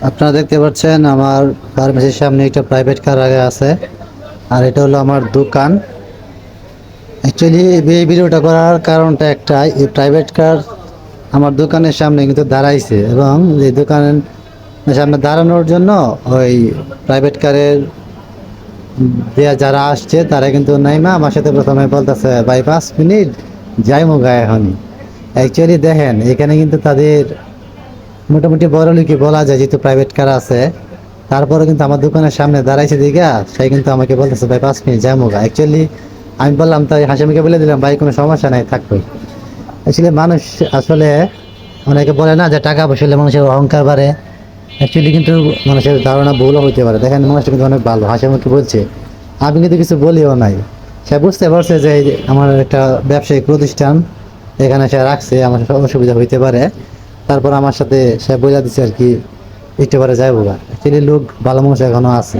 আপনারা দেখতে পাচ্ছেন আমার ফার্মেসির সামনে একটা প্রাইভেট কার আগে আছে, আর এটা হলো আমার দোকান। অ্যাকচুয়ালি এই ভিডিওটা করার কারণটা একটাই, এই প্রাইভেট কার আমার দোকানের সামনে কিন্তু দাঁড়াইছে, এবং এই দোকানের সামনে দাঁড়ানোর জন্য ওই প্রাইভেট কারের দিয়ে যারা আসছে তারা কিন্তু নাইমা আমার সাথে প্রথমে বলতেছে ভাই 5 মিনিট যাই মুগা এখনই। অ্যাকচুয়ালি দেখেন এখানে কিন্তু তাদের মোটামুটি বড় লোকই বলা যায়, যেহেতু প্রাইভেট কার আছে। তারপরে কিন্তু আমার দোকানের সামনে দাঁড়াইছে দিঘা, সে কিন্তু আমাকে বলতেছে ভাই 5 মিনিট যাই মুগা। অ্যাকচুয়ালি আমি বললাম, তাই হাসিমুখে বলে দিলাম ভাই কোনো সমস্যা নাই, থাকবে। অ্যাকচুয়ালি মানুষ আসলে অনেকে বলে না যে টাকা পয়সা হলে মানুষের অহংকার বাড়ে। অ্যাকচুয়ালি কিন্তু মানুষের ধারণা ভুলও হতে পারে। দেখেন মানুষটা কিন্তু অনেক ভালো, হাসিমুখে বলছে, আমি কিন্তু কিছু বলিও নাই। সে বুঝতে পারছে যে এই যে আমার একটা ব্যবসায়িক প্রতিষ্ঠান, এখানে সে রাখছে, আমার অসুবিধা হইতে পারে। তারপর আমার সাথে সে বোঝা দিচ্ছে আর কি, একটু পরে যাইবো গা। অ্যাকচুয়ালি লোক ভালো মানুষ এখনো আছে।